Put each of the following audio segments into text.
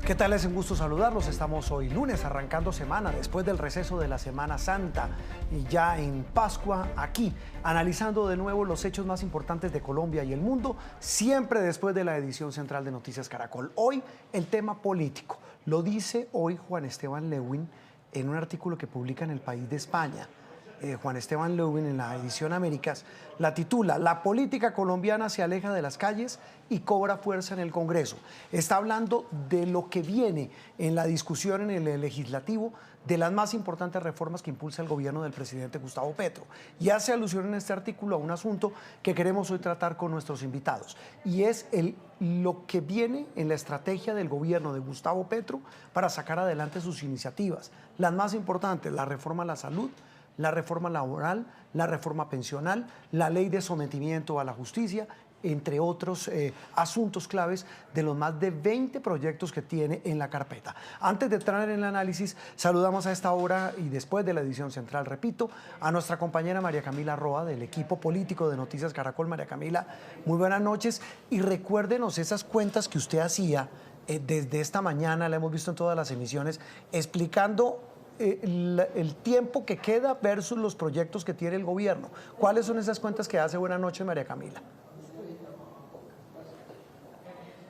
¿Qué tal? Es un gusto saludarlos. Estamos hoy lunes, arrancando semana, después del receso de la Semana Santa y ya en Pascua, aquí, analizando de nuevo los hechos más importantes de Colombia y el mundo, siempre después de la edición central de Noticias Caracol. Hoy, el tema político. Lo dice hoy Juan Esteban Lewin en un artículo que publica en El País de España. Juan Esteban Lewin, en la edición Américas, la titula "La política colombiana se aleja de las calles y cobra fuerza en el Congreso". Está hablando de lo que viene en la discusión en el legislativo, de las más importantes reformas que impulsa el gobierno del presidente Gustavo Petro. Y hace alusión en este artículo a un asunto que queremos hoy tratar con nuestros invitados, y es lo que viene en la estrategia del gobierno de Gustavo Petro para sacar adelante sus iniciativas. Las más importantes: la reforma a la salud, la reforma laboral, la reforma pensional, la ley de sometimiento a la justicia, entre otros asuntos claves de los más de 20 proyectos que tiene en la carpeta. Antes de entrar en el análisis, saludamos a esta hora y después de la edición central, repito, a nuestra compañera María Camila Roa, del equipo político de Noticias Caracol. María Camila, muy buenas noches, y recuérdenos esas cuentas que usted hacía desde esta mañana, la hemos visto en todas las emisiones, explicando el tiempo que queda versus los proyectos que tiene el gobierno. ¿Cuáles son esas cuentas que hace? Buenas noches, María Camila.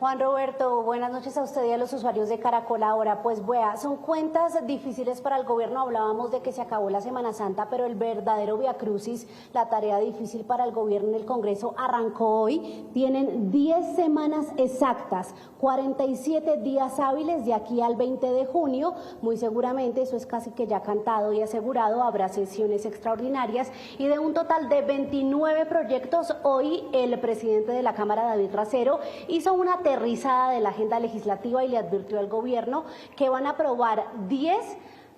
Juan Roberto, buenas noches a usted y a los usuarios de Caracol Ahora. Pues vea, son cuentas difíciles para el gobierno. Hablábamos de que se acabó la Semana Santa, pero el verdadero viacrucis, la tarea difícil para el gobierno en el Congreso, arrancó hoy. Tienen 10 semanas exactas, 47 días hábiles de aquí al 20 de junio. Muy seguramente, eso es casi que ya cantado y asegurado, habrá sesiones extraordinarias, y de un total de 29 proyectos, hoy el presidente de la Cámara, David Racero, hizo una aterrizada de la agenda legislativa y le advirtió al gobierno que van a aprobar 10,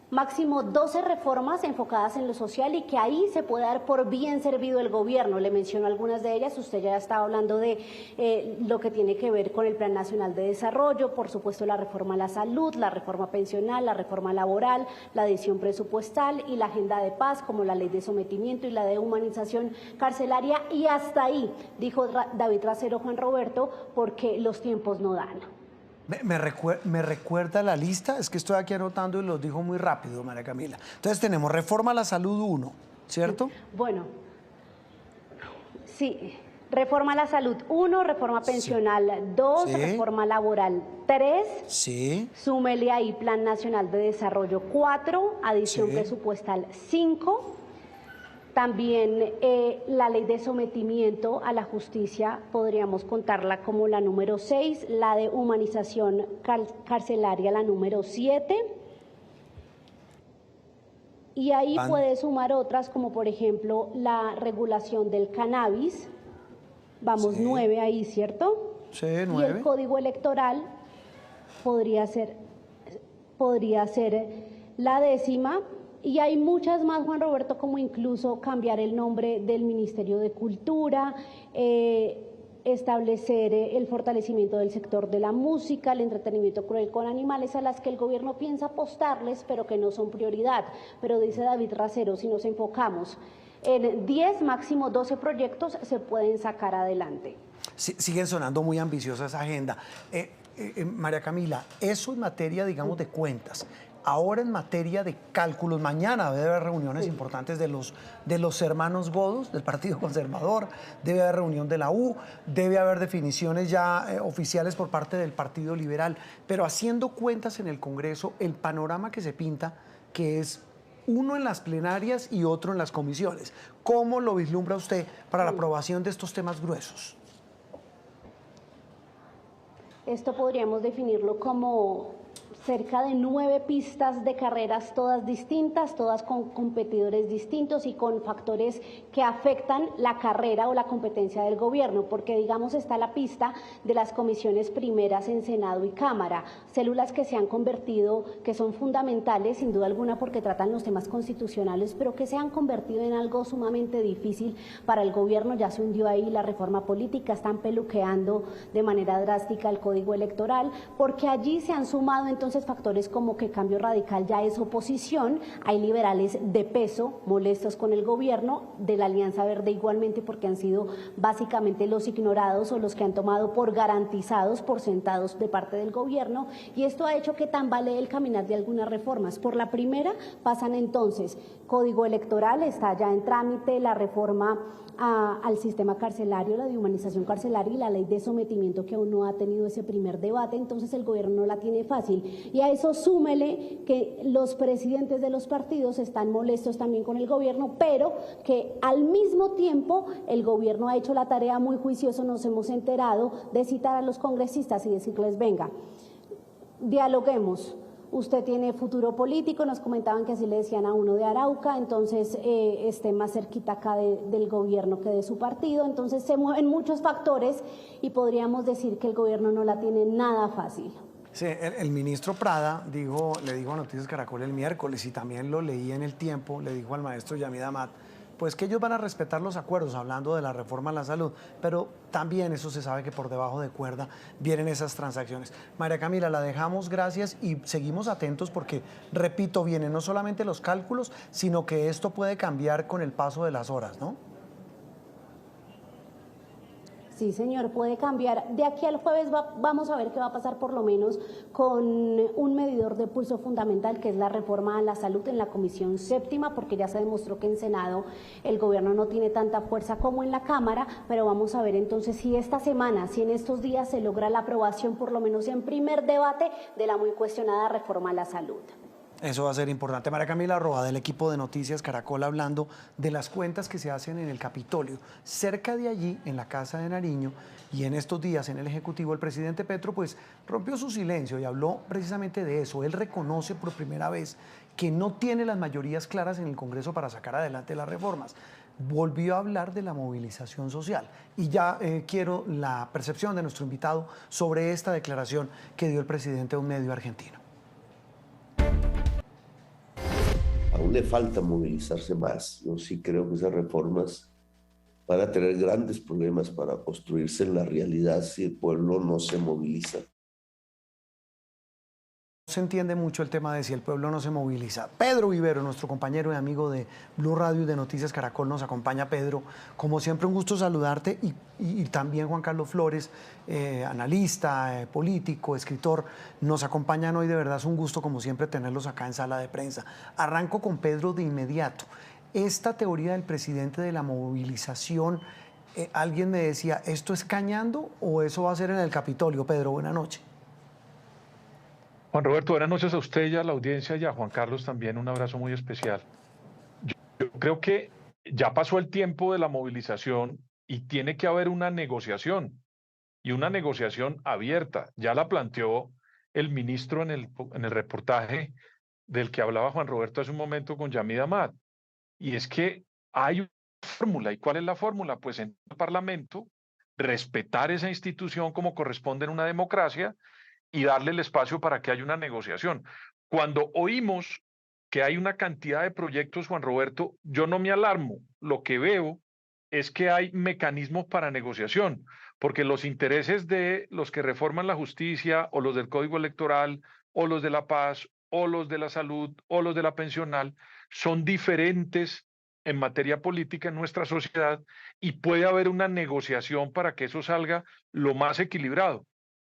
máximo 12 reformas enfocadas en lo social, y que ahí se puede dar por bien servido el gobierno. Le menciono algunas de ellas. Usted ya estaba hablando de lo que tiene que ver con el Plan Nacional de Desarrollo, por supuesto la reforma a la salud, la reforma pensional, la reforma laboral, la adición presupuestal y la agenda de paz, como la ley de sometimiento y la de humanización carcelaria. Y hasta ahí, dijo David Racero, Juan Roberto, porque los tiempos no dan. ¿Me recuerda la lista? Es que estoy aquí anotando y los dijo muy rápido, María Camila. Entonces tenemos reforma a la salud 1, ¿cierto? Bueno, sí, reforma a la salud 1, reforma pensional 2, sí. Reforma laboral 3, sí. Súmele ahí Plan Nacional de Desarrollo 4, adición presupuestal 5. También la ley de sometimiento a la justicia podríamos contarla como la número 6, la de humanización carcelaria la número 7, y ahí puede sumar otras, como por ejemplo la regulación del cannabis, vamos 9 ahí, ¿cierto? Sí, 9. Y el código electoral podría ser la 10ª. Y hay muchas más, Juan Roberto, como incluso cambiar el nombre del Ministerio de Cultura, establecer el fortalecimiento del sector de la música, el entretenimiento cruel con animales, a las que el gobierno piensa apostarles, pero que no son prioridad. Pero dice David Racero, si nos enfocamos en 10, máximo 12 proyectos, se pueden sacar adelante. Sí, siguen sonando muy ambiciosa esa agenda. María Camila, eso en materia, digamos, de cuentas. Ahora, en materia de cálculos, mañana debe haber reuniones importantes de los hermanos Godos, del Partido Conservador, debe haber reunión de la U, debe haber definiciones ya oficiales por parte del Partido Liberal, pero haciendo cuentas en el Congreso, el panorama que se pinta, que es uno en las plenarias y otro en las comisiones, ¿cómo lo vislumbra usted para la aprobación de estos temas gruesos? Esto podríamos definirlo como cerca de 9 pistas de carreras, todas distintas, todas con competidores distintos y con factores que afectan la carrera o la competencia del gobierno, porque digamos está la pista de las comisiones primeras en Senado y Cámara, células que se han convertido, que son fundamentales sin duda alguna porque tratan los temas constitucionales, pero que se han convertido en algo sumamente difícil para el gobierno. Ya se hundió ahí la reforma política, están peluqueando de manera drástica el código electoral, porque allí se han sumado entonces entonces factores como que Cambio Radical ya es oposición, hay liberales de peso molestos con el gobierno, de la Alianza Verde igualmente, porque han sido básicamente los ignorados o los que han tomado por garantizados, por sentados de parte del gobierno, y esto ha hecho que tambalee el caminar de algunas reformas. Por la primera pasan entonces Código Electoral, está ya en trámite la reforma al sistema carcelario, la de humanización carcelaria y la ley de sometimiento, que aún no ha tenido ese primer debate, entonces el gobierno no la tiene fácil. Y a eso súmele que los presidentes de los partidos están molestos también con el gobierno, pero que al mismo tiempo el gobierno ha hecho la tarea muy juicioso, nos hemos enterado, de citar a los congresistas y decirles, venga, dialoguemos. Usted tiene futuro político, nos comentaban que así le decían a uno de Arauca, entonces esté más cerquita acá del gobierno que de su partido, entonces se mueven muchos factores y podríamos decir que el gobierno no la tiene nada fácil. Sí, el ministro Prada le dijo a Noticias Caracol el miércoles, y también lo leí en El Tiempo, le dijo al maestro Yamid Amat, pues que ellos van a respetar los acuerdos, hablando de la reforma a la salud, pero también eso se sabe que por debajo de cuerda vienen esas transacciones. María Camila, la dejamos, gracias, y seguimos atentos porque, repito, vienen no solamente los cálculos, sino que esto puede cambiar con el paso de las horas, ¿no? Sí, señor, puede cambiar. De aquí al jueves vamos a ver qué va a pasar por lo menos con un medidor de pulso fundamental, que es la reforma a la salud en la Comisión Séptima, porque ya se demostró que en Senado el gobierno no tiene tanta fuerza como en la Cámara, pero vamos a ver entonces si esta semana, si en estos días se logra la aprobación, por lo menos en primer debate, de la muy cuestionada reforma a la salud. Eso va a ser importante. María Camila Roa, del equipo de Noticias Caracol, hablando de las cuentas que se hacen en el Capitolio. Cerca de allí, en la Casa de Nariño, y en estos días en el Ejecutivo, el presidente Petro pues rompió su silencio y habló precisamente de eso. Él reconoce por primera vez que no tiene las mayorías claras en el Congreso para sacar adelante las reformas. Volvió a hablar de la movilización social. Y ya quiero la percepción de nuestro invitado sobre esta declaración que dio el presidente a un medio argentino. Aún le falta movilizarse más. Yo sí creo que esas reformas van a tener grandes problemas para construirse en la realidad si el pueblo no se moviliza. Se entiende mucho el tema de si el pueblo no se moviliza. Pedro Vivero, nuestro compañero y amigo de Blue Radio y de Noticias Caracol, nos acompaña. Pedro, como siempre un gusto saludarte, y también Juan Carlos Flores, analista, político, escritor, nos acompañan hoy. De verdad es un gusto como siempre tenerlos acá en Sala de Prensa. Arranco con Pedro de inmediato. Esta teoría del presidente de la movilización, alguien me decía, ¿esto es cañando o eso va a ser en el Capitolio? Pedro, buena noche. Juan Roberto, buenas noches a usted y a la audiencia, y a Juan Carlos también un abrazo muy especial. Yo creo que ya pasó el tiempo de la movilización y tiene que haber una negociación, y una negociación abierta. Ya la planteó el ministro en el reportaje del que hablaba Juan Roberto hace un momento con Yamid Amat, y es que hay una fórmula. ¿Y cuál es la fórmula? Pues en el Parlamento, respetar esa institución como corresponde en una democracia, y darle el espacio para que haya una negociación. Cuando oímos que hay una cantidad de proyectos, Juan Roberto, yo no me alarmo. Lo que veo es que hay mecanismos para negociación, porque los intereses de los que reforman la justicia, o los del Código Electoral, o los de la paz, o los de la salud, o los de la pensional, son diferentes en materia política en nuestra sociedad, y puede haber una negociación para que eso salga lo más equilibrado.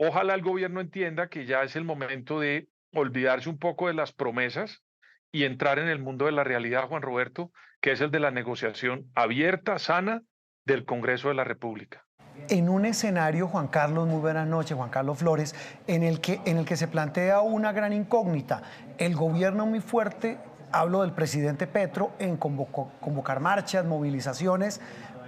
Ojalá el gobierno entienda que ya es el momento de olvidarse un poco de las promesas y entrar en el mundo de la realidad, Juan Roberto, que es el de la negociación abierta, sana, del Congreso de la República. En un escenario, Juan Carlos, muy buenas noches, Juan Carlos Flores, en el que se plantea una gran incógnita. El gobierno muy fuerte, hablo del presidente Petro, en convocar marchas, movilizaciones,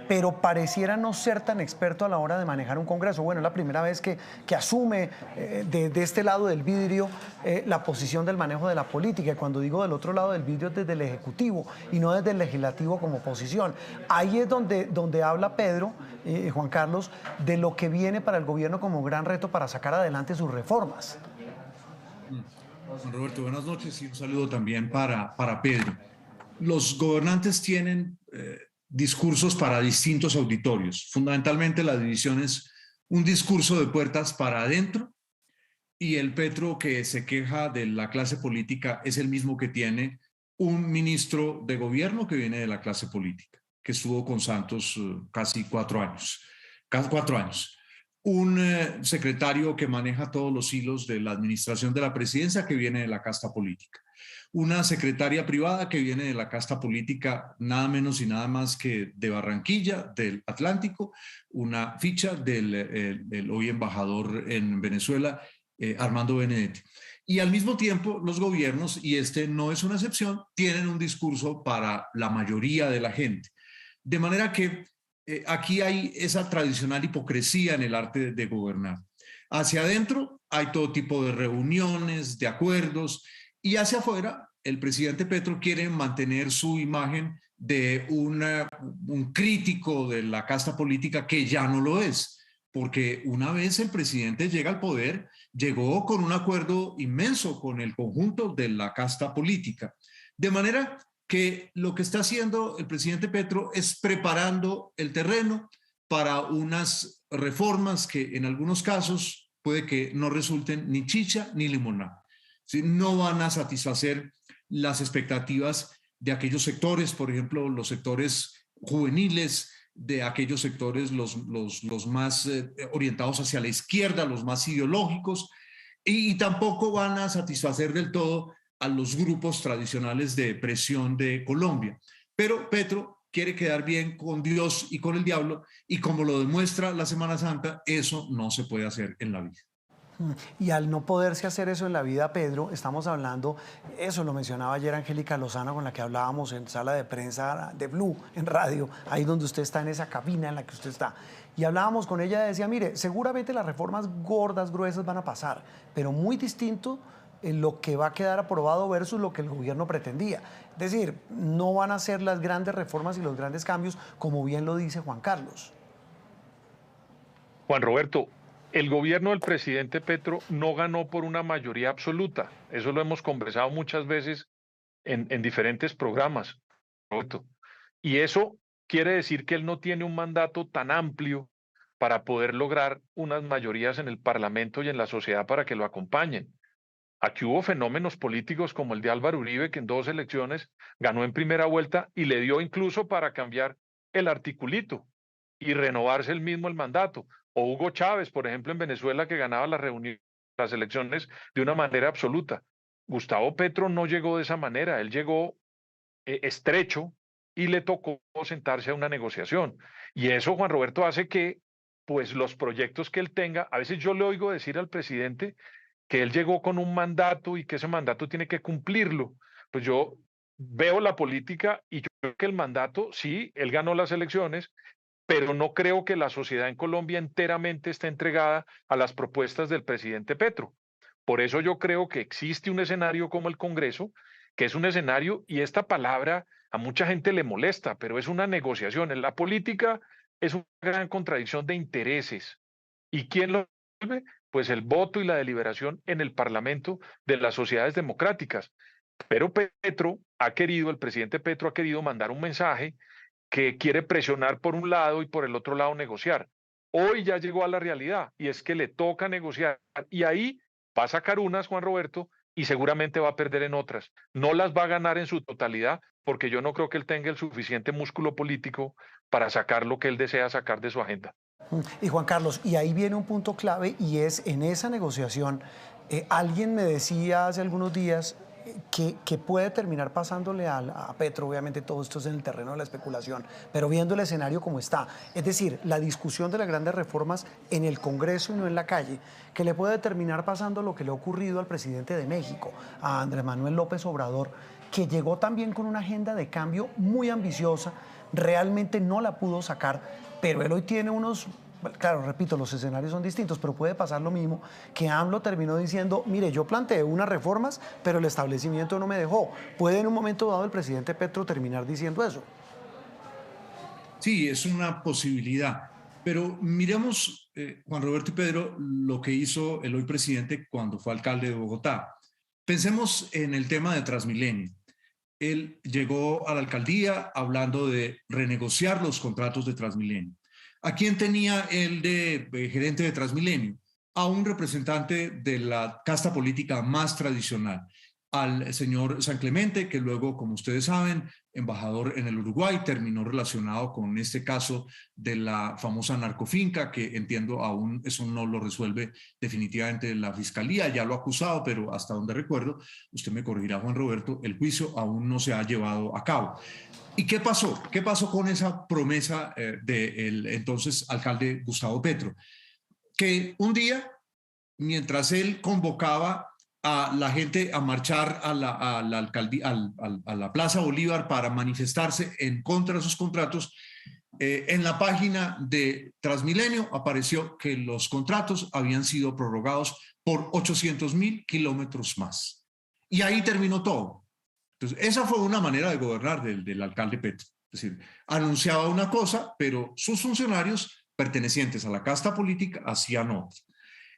pero pareciera no ser tan experto a la hora de manejar un Congreso. Bueno, es la primera vez que asume de este lado del vidrio la posición del manejo de la política. Y cuando digo del otro lado del vidrio, es desde el Ejecutivo y no desde el Legislativo como oposición. Ahí es donde habla Pedro, Juan Carlos, de lo que viene para el gobierno como gran reto para sacar adelante sus reformas. Juan Roberto, buenas noches, y un saludo también para Pedro. Los gobernantes tienen discursos para distintos auditorios. Fundamentalmente la división es un discurso de puertas para adentro y el Petro que se queja de la clase política es el mismo que tiene un ministro de gobierno que viene de la clase política, que estuvo con Santos casi 4 años. Casi 4 años. Un secretario que maneja todos los hilos de la administración de la presidencia que viene de la casta política. Una secretaria privada que viene de la casta política nada menos y nada más que de Barranquilla, del Atlántico, una ficha del hoy embajador en Venezuela, Armando Benedetti. Y al mismo tiempo los gobiernos, y este no es una excepción, tienen un discurso para la mayoría de la gente. De manera que aquí hay esa tradicional hipocresía en el arte de gobernar. Hacia adentro hay todo tipo de reuniones, de acuerdos, y hacia afuera el presidente Petro quiere mantener su imagen de un crítico de la casta política que ya no lo es, porque una vez el presidente llega al poder, llegó con un acuerdo inmenso con el conjunto de la casta política. De manera que lo que está haciendo el presidente Petro es preparando el terreno para unas reformas que en algunos casos puede que no resulten ni chicha ni limonada. ¿Sí? No van a satisfacer las expectativas de aquellos sectores, por ejemplo, los sectores juveniles, de aquellos sectores los más orientados hacia la izquierda, los más ideológicos, y tampoco van a satisfacer del todo a los grupos tradicionales de presión de Colombia. Pero Petro quiere quedar bien con Dios y con el diablo, y como lo demuestra la Semana Santa, eso no se puede hacer en la vida. Y al no poderse hacer eso en la vida, Pedro, estamos hablando, eso lo mencionaba ayer Angélica Lozano, con la que hablábamos en sala de prensa de Blue, en radio, ahí donde usted está, en esa cabina en la que usted está. Y hablábamos con ella y decía, mire, seguramente las reformas gordas, gruesas van a pasar, pero muy distinto en lo que va a quedar aprobado versus lo que el gobierno pretendía. Es decir, no van a ser las grandes reformas y los grandes cambios, como bien lo dice Juan Carlos. Juan Roberto, el gobierno del presidente Petro no ganó por una mayoría absoluta. Eso lo hemos conversado muchas veces en diferentes programas, Roberto. Y eso quiere decir que él no tiene un mandato tan amplio para poder lograr unas mayorías en el Parlamento y en la sociedad para que lo acompañen. Aquí hubo fenómenos políticos como el de Álvaro Uribe, que en 2 elecciones ganó en primera vuelta y le dio incluso para cambiar el articulito y renovarse el mismo el mandato. O Hugo Chávez, por ejemplo, en Venezuela, que ganaba las elecciones de una manera absoluta. Gustavo Petro no llegó de esa manera, él llegó estrecho y le tocó sentarse a una negociación. Y eso, Juan Roberto, hace que pues los proyectos que él tenga, a veces yo le oigo decir al presidente que él llegó con un mandato y que ese mandato tiene que cumplirlo. Pues yo veo la política y yo creo que el mandato, sí, él ganó las elecciones, pero no creo que la sociedad en Colombia enteramente esté entregada a las propuestas del presidente Petro. Por eso yo creo que existe un escenario como el Congreso, que es un escenario, y esta palabra a mucha gente le molesta, pero es una negociación. En la política es una gran contradicción de intereses. ¿Y quién lo resuelve? Pues el voto y la deliberación en el Parlamento de las sociedades democráticas. Pero el presidente Petro ha querido mandar un mensaje que quiere presionar por un lado y por el otro lado negociar. Hoy ya llegó a la realidad y es que le toca negociar y ahí va a sacar unas, Juan Roberto, y seguramente va a perder en otras. No las va a ganar en su totalidad porque yo no creo que él tenga el suficiente músculo político para sacar lo que él desea sacar de su agenda. Y Juan Carlos, y ahí viene un punto clave y es en esa negociación, alguien me decía hace algunos días que puede terminar pasándole a Petro, obviamente todo esto es en el terreno de la especulación, pero viendo el escenario como está, es decir, la discusión de las grandes reformas en el Congreso y no en la calle, que le puede terminar pasando lo que le ha ocurrido al presidente de México, a Andrés Manuel López Obrador, que llegó también con una agenda de cambio muy ambiciosa, realmente no la pudo sacar, pero él hoy tiene unos... Claro, repito, los escenarios son distintos, pero puede pasar lo mismo, que AMLO terminó diciendo, mire, yo planteé unas reformas, pero el establecimiento no me dejó. ¿Puede en un momento dado el presidente Petro terminar diciendo eso? Sí, es una posibilidad, pero miremos, Juan Roberto y Pedro, lo que hizo el hoy presidente cuando fue alcalde de Bogotá. Pensemos en el tema de Transmilenio. Él llegó a la alcaldía hablando de renegociar los contratos de Transmilenio. ¿A quién tenía él de gerente de Transmilenio? a un representante de la casta política más tradicional, al señor San Clemente, que luego, como ustedes saben, embajador en el Uruguay, terminó relacionado con este caso de la famosa narcofinca, que entiendo aún eso no lo resuelve definitivamente la fiscalía, ya lo ha acusado, pero hasta donde recuerdo, usted me corregirá, Juan Roberto, el juicio aún no se ha llevado a cabo. ¿Y qué pasó? ¿Qué pasó con esa promesa del entonces alcalde Gustavo Petro? Que un día, mientras él convocaba a la gente a marchar a la Plaza Bolívar para manifestarse en contra de esos contratos, en la página de Transmilenio apareció que los contratos habían sido prorrogados por 800.000 kilómetros más. Y ahí terminó todo. Entonces, esa fue una manera de gobernar del alcalde Petro. Es decir, anunciaba una cosa, pero sus funcionarios pertenecientes a la casta política hacían otra.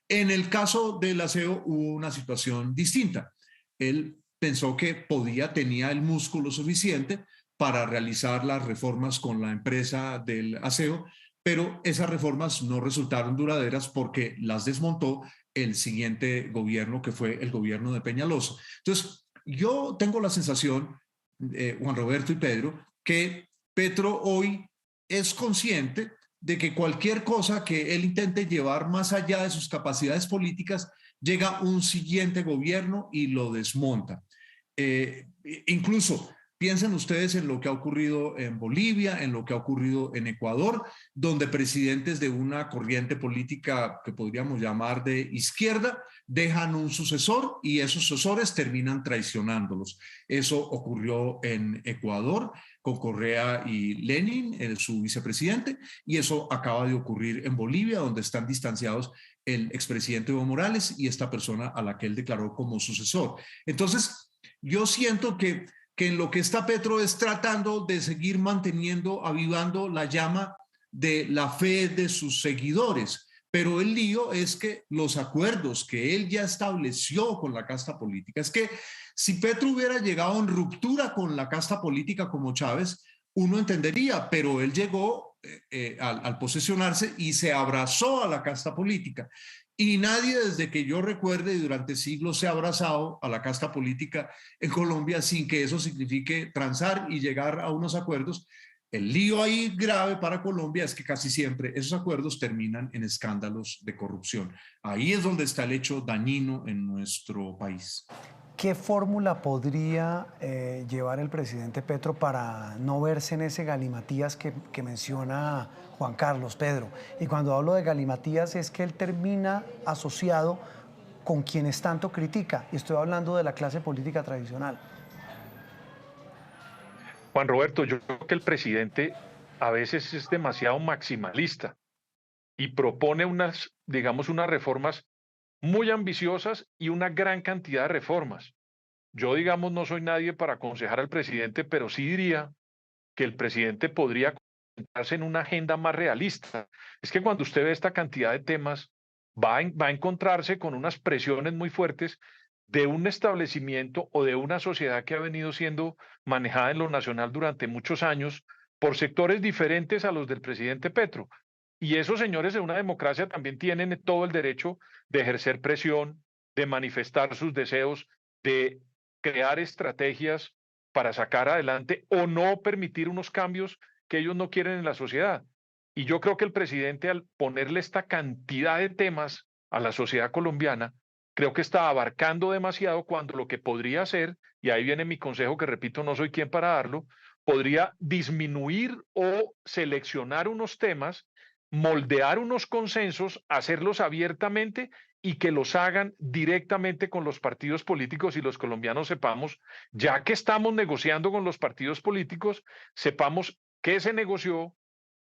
En el caso del aseo hubo una situación distinta. Él pensó que tenía el músculo suficiente para realizar las reformas con la empresa del aseo, pero esas reformas no resultaron duraderas porque las desmontó el siguiente gobierno, que fue el gobierno de Peñalosa. Entonces, yo tengo la sensación, Juan Roberto y Pedro, que Petro hoy es consciente de que cualquier cosa que él intente llevar más allá de sus capacidades políticas, llega un siguiente gobierno y lo desmonta. Incluso piensen ustedes en lo que ha ocurrido en Bolivia, en lo que ha ocurrido en Ecuador, donde presidentes de una corriente política que podríamos llamar de izquierda dejan un sucesor y esos sucesores terminan traicionándolos. Eso ocurrió en Ecuador con Correa y Lenin, su vicepresidente, y eso acaba de ocurrir en Bolivia, donde están distanciados el expresidente Evo Morales y esta persona a la que él declaró como sucesor. Entonces, yo siento que en lo que está Petro es tratando de seguir manteniendo, avivando la llama de la fe de sus seguidores. Pero el lío es que los acuerdos que él ya estableció con la casta política, es que si Petro hubiera llegado en ruptura con la casta política como Chávez, uno entendería, pero él llegó al posesionarse y se abrazó a la casta política. Y nadie desde que yo recuerde durante siglos se ha abrazado a la casta política en Colombia sin que eso signifique transar y llegar a unos acuerdos. El lío ahí grave para Colombia es que casi siempre esos acuerdos terminan en escándalos de corrupción. Ahí es donde está el hecho dañino en nuestro país. ¿Qué fórmula podría llevar el presidente Petro para no verse en ese galimatías que menciona Juan Carlos, Pedro? Y cuando hablo de galimatías es que él termina asociado con quienes tanto critica. Y estoy hablando de la clase política tradicional. Juan Roberto, yo creo que el presidente a veces es demasiado maximalista y propone unas reformas muy ambiciosas y una gran cantidad de reformas. Yo, no soy nadie para aconsejar al presidente, pero sí diría que el presidente podría concentrarse en una agenda más realista. Es que cuando usted ve esta cantidad de temas, va a encontrarse con unas presiones muy fuertes de un establecimiento o de una sociedad que ha venido siendo manejada en lo nacional durante muchos años por sectores diferentes a los del presidente Petro. Y esos señores de una democracia también tienen todo el derecho de ejercer presión, de manifestar sus deseos, de crear estrategias para sacar adelante o no permitir unos cambios que ellos no quieren en la sociedad. Y yo creo que el presidente, al ponerle esta cantidad de temas a la sociedad colombiana, creo que está abarcando demasiado cuando lo que podría hacer, y ahí viene mi consejo que repito, no soy quien para darlo, podría disminuir o seleccionar unos temas, moldear unos consensos, hacerlos abiertamente y que los hagan directamente con los partidos políticos y los colombianos sepamos, ya que estamos negociando con los partidos políticos, sepamos qué se negoció,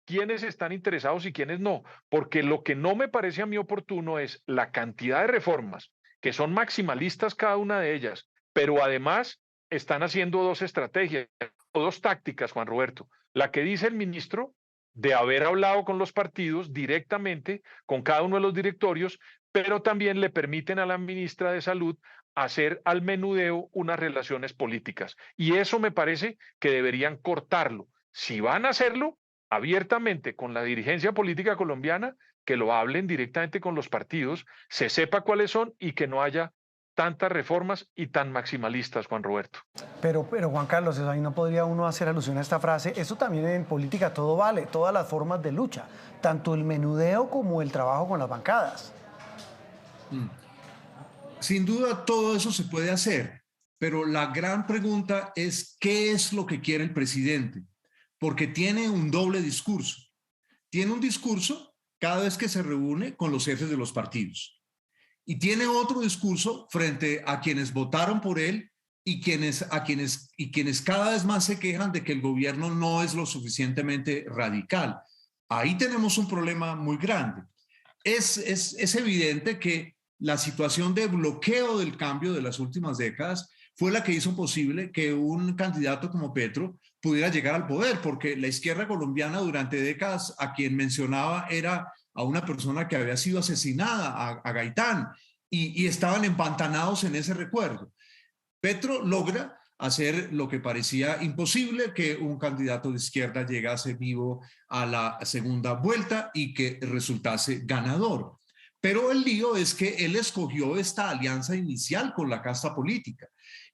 quiénes están interesados y quiénes no, porque lo que no me parece a mí oportuno es la cantidad de reformas, que son maximalistas cada una de ellas, pero además están haciendo dos estrategias o dos tácticas, Juan Roberto. La que dice el ministro de haber hablado con los partidos directamente, con cada uno de los directorios, pero también le permiten a la ministra de Salud hacer al menudeo unas relaciones políticas. Y eso me parece que deberían cortarlo. Si van a hacerlo, abiertamente con la dirigencia política colombiana, que lo hablen directamente con los partidos, se sepa cuáles son y que no haya tantas reformas y tan maximalistas, Juan Roberto. Pero Juan Carlos, ahí no podría uno hacer alusión a esta frase. Eso también en política todo vale, todas las formas de lucha, tanto el menudeo como el trabajo con las bancadas. Sin duda todo eso se puede hacer, pero la gran pregunta es ¿qué es lo que quiere el presidente? Porque tiene un doble discurso. Tiene un discurso cada vez que se reúne con los jefes de los partidos. Y tiene otro discurso frente a quienes votaron por él y quienes cada vez más se quejan de que el gobierno no es lo suficientemente radical. Ahí tenemos un problema muy grande. Es evidente que la situación de bloqueo del cambio de las últimas décadas fue la que hizo posible que un candidato como Petro pudiera llegar al poder, porque la izquierda colombiana durante décadas a quien mencionaba era a una persona que había sido asesinada, a Gaitán, y estaban empantanados en ese recuerdo. Petro logra hacer lo que parecía imposible, que un candidato de izquierda llegase vivo a la segunda vuelta y que resultase ganador. Pero el lío es que él escogió esta alianza inicial con la casta política.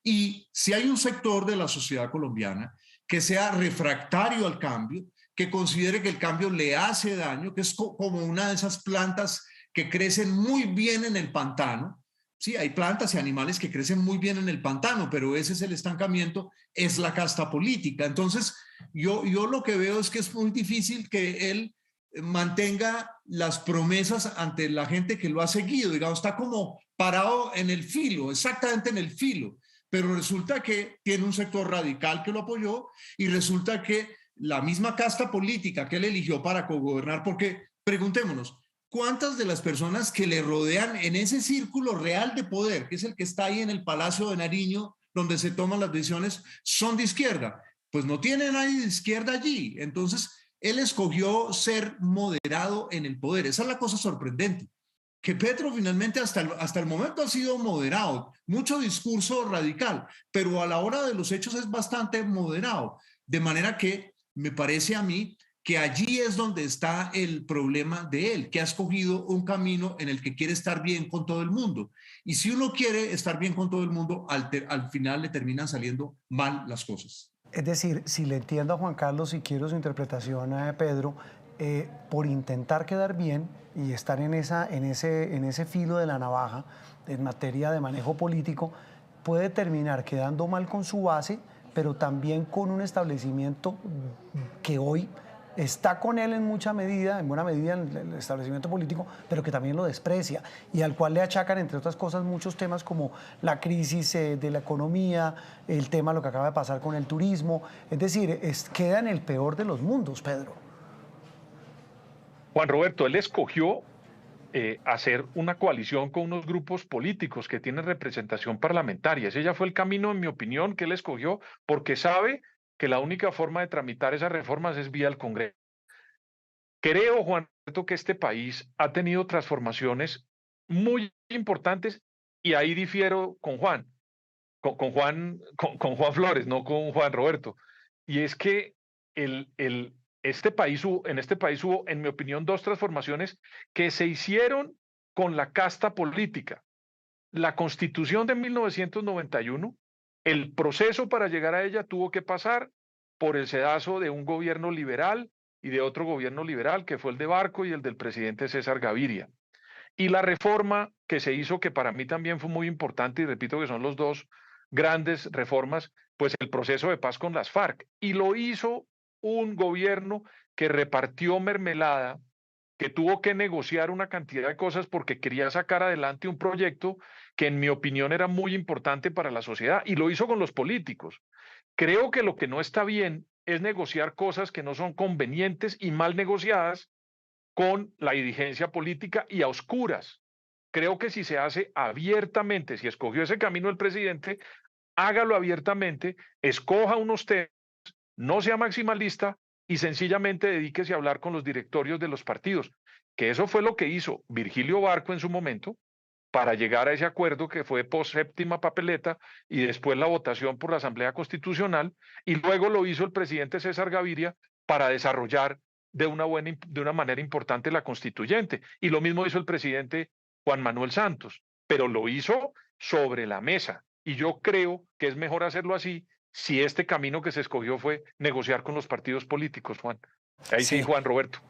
Y si hay un sector de la sociedad colombiana que sea refractario al cambio, que considere que el cambio le hace daño, que es como una de esas plantas que crecen muy bien en el pantano. Sí, hay plantas y animales que crecen muy bien en el pantano, pero ese es el estancamiento, es la casta política. Entonces, yo lo que veo es que es muy difícil que él mantenga las promesas ante la gente que lo ha seguido, digamos, está como parado en el filo, exactamente en el filo, pero resulta que tiene un sector radical que lo apoyó y resulta que la misma casta política que él eligió para cogobernar, porque preguntémonos, ¿cuántas de las personas que le rodean en ese círculo real de poder, que es el que está ahí en el Palacio de Nariño, donde se toman las decisiones, son de izquierda? Pues no tiene nadie de izquierda allí. Entonces, él escogió ser moderado en el poder. Esa es la cosa sorprendente, que Petro finalmente hasta el momento ha sido moderado, mucho discurso radical, pero a la hora de los hechos es bastante moderado, de manera que me parece a mí que allí es donde está el problema de él, que ha escogido un camino en el que quiere estar bien con todo el mundo. Y si uno quiere estar bien con todo el mundo, al final le terminan saliendo mal las cosas. Es decir, si le entiendo a Juan Carlos y quiero su interpretación a Pedro, por intentar quedar bien y estar en ese filo de la navaja en materia de manejo político, puede terminar quedando mal con su base, pero también con un establecimiento que hoy está con él en buena medida en el establecimiento político, pero que también lo desprecia y al cual le achacan, entre otras cosas, muchos temas como la crisis de la economía, el tema, lo que acaba de pasar con el turismo. Es decir, queda en el peor de los mundos, Pedro. Juan Roberto, él escogió hacer una coalición con unos grupos políticos que tienen representación parlamentaria. Ese ya fue el camino, en mi opinión, que él escogió, porque sabe que la única forma de tramitar esas reformas es vía el Congreso. Creo, Juan Roberto, que este país ha tenido transformaciones muy importantes y ahí difiero con Juan, con Juan Flores, no con Juan Roberto. Y es que en este país hubo, en mi opinión, dos transformaciones que se hicieron con la casta política. La Constitución de 1991, el proceso para llegar a ella tuvo que pasar por el sedazo de un gobierno liberal y de otro gobierno liberal, que fue el de Barco y el del presidente César Gaviria. Y la reforma que se hizo, que para mí también fue muy importante, y repito que son los dos grandes reformas, pues el proceso de paz con las FARC. Y lo hizo un gobierno que repartió mermelada, que tuvo que negociar una cantidad de cosas porque quería sacar adelante un proyecto que en mi opinión era muy importante para la sociedad, y lo hizo con los políticos. Creo que lo que no está bien es negociar cosas que no son convenientes y mal negociadas con la dirigencia política y a oscuras. Creo que si se hace abiertamente, si escogió ese camino el presidente, hágalo abiertamente, escoja unos temas, no sea maximalista y sencillamente dedíquese a hablar con los directorios de los partidos, que eso fue lo que hizo Virgilio Barco en su momento para llegar a ese acuerdo que fue post séptima papeleta y después la votación por la Asamblea Constitucional, y luego lo hizo el presidente César Gaviria para desarrollar de una manera importante la constituyente. Y lo mismo hizo el presidente Juan Manuel Santos, pero lo hizo sobre la mesa. Y yo creo que es mejor hacerlo así si este camino que se escogió fue negociar con los partidos políticos, Juan. Ahí sí, Juan Roberto.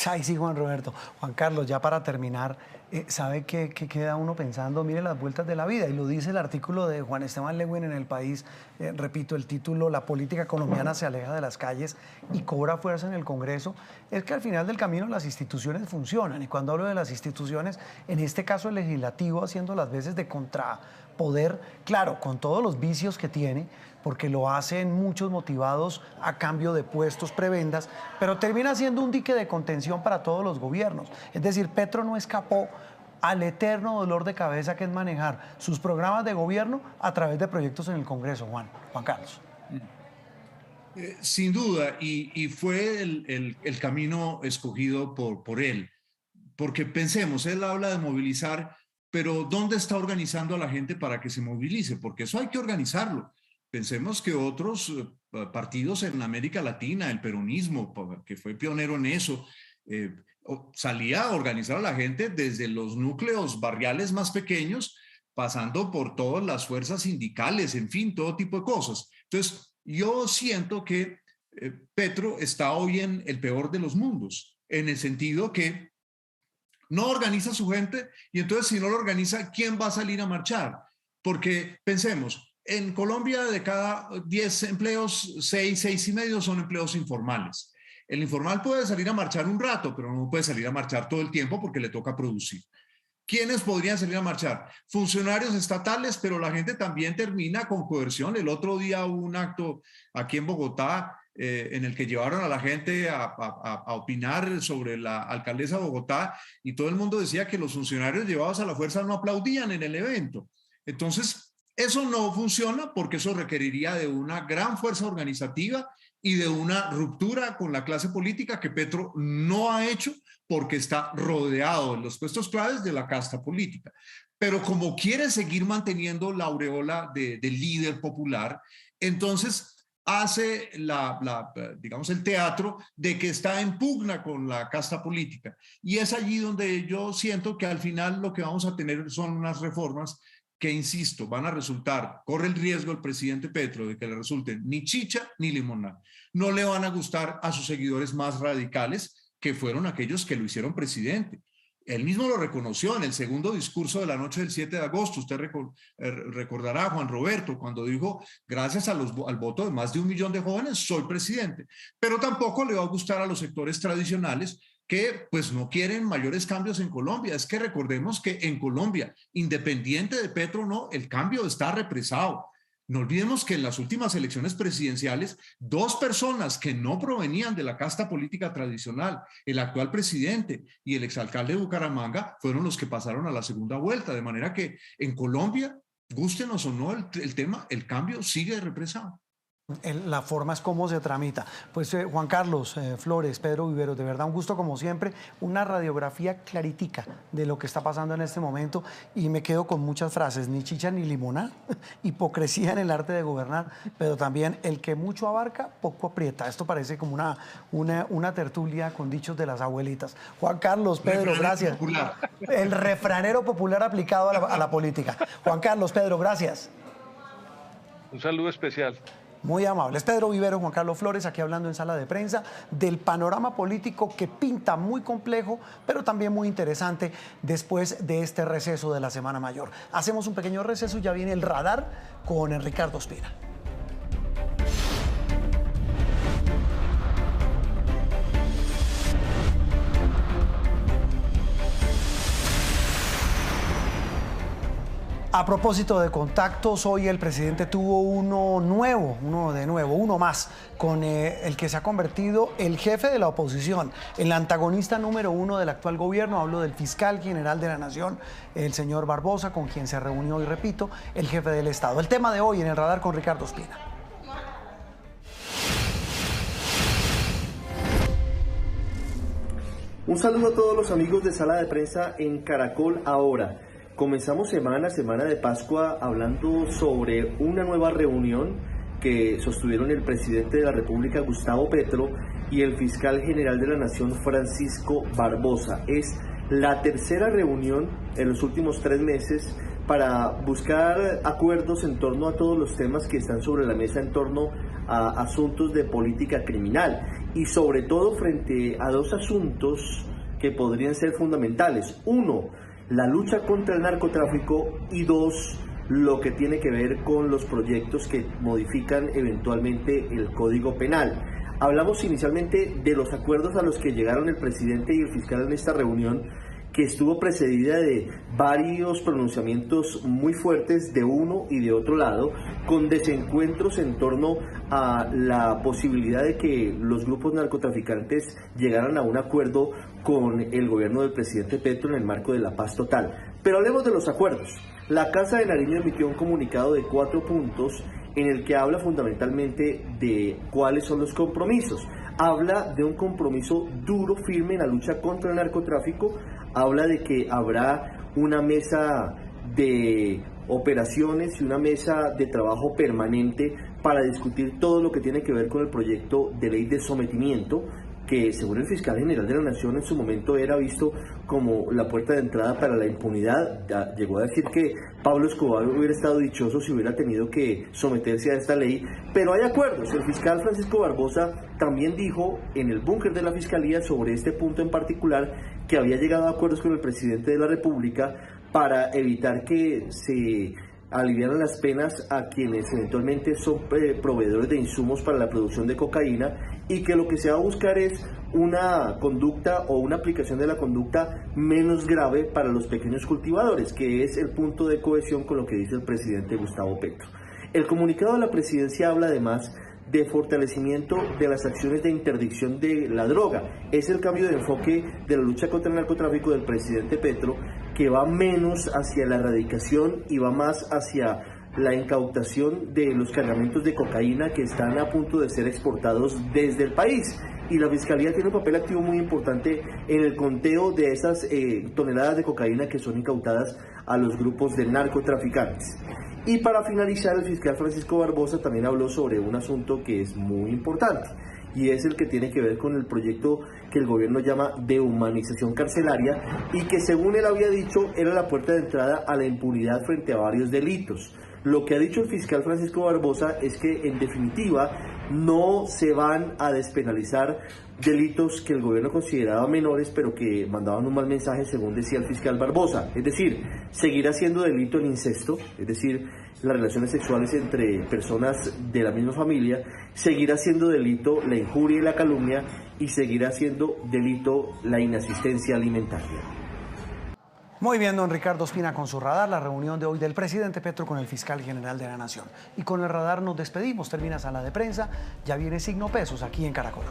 Ahí sí, Juan Roberto. Juan Carlos, ya para terminar, ¿sabe qué queda uno pensando? Mire las vueltas de la vida, y lo dice el artículo de Juan Esteban Lewin en El País, repito el título, La política colombiana se aleja de las calles y cobra fuerza en el Congreso. Es que al final del camino las instituciones funcionan, y cuando hablo de las instituciones, en este caso el legislativo haciendo las veces de contrapoder, claro, con todos los vicios que tiene, porque lo hacen muchos motivados a cambio de puestos, prebendas, pero termina siendo un dique de contención para todos los gobiernos. Es decir, Petro no escapó al eterno dolor de cabeza que es manejar sus programas de gobierno a través de proyectos en el Congreso, Juan Carlos. Sin duda, y fue el camino escogido por él, porque pensemos, él habla de movilizar, pero ¿dónde está organizando a la gente para que se movilice? Porque eso hay que organizarlo. Pensemos que otros partidos en América Latina, el peronismo, que fue pionero en eso, salía a organizar a la gente desde los núcleos barriales más pequeños, pasando por todas las fuerzas sindicales, en fin, todo tipo de cosas. Entonces, yo siento que Petro está hoy en el peor de los mundos, en el sentido que no organiza a su gente, y entonces si no lo organiza, ¿quién va a salir a marchar? Porque pensemos, en Colombia de cada 10 empleos, 6 y medio son empleos informales. El informal puede salir a marchar un rato, pero no puede salir a marchar todo el tiempo porque le toca producir. ¿Quiénes podrían salir a marchar? Funcionarios estatales, pero la gente también termina con coerción. El otro día hubo un acto aquí en Bogotá en el que llevaron a la gente a opinar sobre la alcaldesa de Bogotá, y todo el mundo decía que los funcionarios llevados a la fuerza no aplaudían en el evento. Entonces, eso no funciona porque eso requeriría de una gran fuerza organizativa y de una ruptura con la clase política que Petro no ha hecho porque está rodeado en los puestos claves de la casta política. Pero como quiere seguir manteniendo la aureola de líder popular, entonces hace digamos, el teatro de que está en pugna con la casta política. Y es allí donde yo siento que al final lo que vamos a tener son unas reformas que, insisto, van a resultar, corre el riesgo el presidente Petro de que le resulten ni chicha ni limonada. No le van a gustar a sus seguidores más radicales, que fueron aquellos que lo hicieron presidente. Él mismo lo reconoció en el segundo discurso de la noche del 7 de agosto. Usted recordará a Juan Roberto cuando dijo, gracias al voto de más de 1 millón de jóvenes, soy presidente. Pero tampoco le va a gustar a los sectores tradicionales que pues no quieren mayores cambios en Colombia. Es que recordemos que en Colombia, independiente de Petro o no, el cambio está represado. No olvidemos que en las últimas elecciones presidenciales, 2 personas que no provenían de la casta política tradicional, el actual presidente y el exalcalde de Bucaramanga, fueron los que pasaron a la segunda vuelta. De manera que en Colombia, gústenos o no el tema, el cambio sigue represado. La forma es cómo se tramita. Pues Juan Carlos Flores, Pedro Viveros, de verdad un gusto como siempre, una radiografía claritica de lo que está pasando en este momento, y me quedo con muchas frases, ni chicha ni limonada, hipocresía en el arte de gobernar, pero también el que mucho abarca, poco aprieta. Esto parece como una tertulia con dichos de las abuelitas. Juan Carlos, Pedro, gracias. Popular. El refranero popular aplicado a la política. Juan Carlos, Pedro, gracias. Un saludo especial. Muy amables. Pedro Viveros, Juan Carlos Flores, aquí hablando en sala de prensa del panorama político que pinta muy complejo, pero también muy interesante después de este receso de la Semana Mayor. Hacemos un pequeño receso y ya viene el radar con Ricardo Ospina. A propósito de contactos, hoy el presidente tuvo uno más, con el que se ha convertido el jefe de la oposición, el antagonista número 1 del actual gobierno. Hablo del fiscal general de la Nación, el señor Barbosa, con quien se reunió, y repito, el jefe del Estado. El tema de hoy en el radar con Ricardo Ospina. Un saludo a todos los amigos de Sala de Prensa en Caracol Ahora. Comenzamos semana de Pascua, hablando sobre una nueva reunión que sostuvieron el presidente de la República, Gustavo Petro, y el fiscal general de la Nación, Francisco Barbosa. Es la tercera reunión en los últimos 3 meses para buscar acuerdos en torno a todos los temas que están sobre la mesa en torno a asuntos de política criminal y sobre todo frente a 2 asuntos que podrían ser fundamentales. 1, la lucha contra el narcotráfico y 2, lo que tiene que ver con los proyectos que modifican eventualmente el Código Penal. Hablamos inicialmente de los acuerdos a los que llegaron el presidente y el fiscal en esta reunión, que estuvo precedida de varios pronunciamientos muy fuertes de uno y de otro lado, con desencuentros en torno a la posibilidad de que los grupos narcotraficantes llegaran a un acuerdo con el gobierno del presidente Petro en el marco de la paz total. Pero hablemos de los acuerdos. La Casa de Nariño emitió un comunicado de 4 puntos en el que habla fundamentalmente de cuáles son los compromisos. Habla de un compromiso duro, firme en la lucha contra el narcotráfico, habla de que habrá una mesa de operaciones y una mesa de trabajo permanente para discutir todo lo que tiene que ver con el proyecto de ley de sometimiento, que según el fiscal general de la Nación en su momento era visto como la puerta de entrada para la impunidad. Llegó a decir que Pablo Escobar hubiera estado dichoso si hubiera tenido que someterse a esta ley, pero hay acuerdos. El fiscal Francisco Barbosa también dijo en el búnker de la Fiscalía sobre este punto en particular que había llegado a acuerdos con el presidente de la República para evitar que se aliviaran las penas a quienes eventualmente son proveedores de insumos para la producción de cocaína, y que lo que se va a buscar es una conducta o una aplicación de la conducta menos grave para los pequeños cultivadores, que es el punto de cohesión con lo que dice el presidente Gustavo Petro. El comunicado de la presidencia habla además de fortalecimiento de las acciones de interdicción de la droga. Es el cambio de enfoque de la lucha contra el narcotráfico del presidente Petro, que va menos hacia la erradicación y va más hacia la incautación de los cargamentos de cocaína que están a punto de ser exportados desde el país. Y la Fiscalía tiene un papel activo muy importante en el conteo de esas toneladas de cocaína que son incautadas a los grupos de narcotraficantes. Y para finalizar, el fiscal Francisco Barbosa también habló sobre un asunto que es muy importante, y es el que tiene que ver con el proyecto que el gobierno llama de humanización carcelaria, y que según él había dicho era la puerta de entrada a la impunidad frente a varios delitos. Lo que ha dicho el fiscal Francisco Barbosa es que en definitiva no se van a despenalizar delitos que el gobierno consideraba menores, pero que mandaban un mal mensaje, según decía el fiscal Barbosa. Es decir, seguirá siendo delito el incesto, es decir, las relaciones sexuales entre personas de la misma familia, seguirá siendo delito la injuria y la calumnia, y seguirá siendo delito la inasistencia alimentaria. Muy bien, don Ricardo Ospina, con su radar, la reunión de hoy del presidente Petro con el fiscal general de la Nación. Y con el radar nos despedimos, termina Sala de Prensa, ya viene Signo Pesos aquí en Caracol.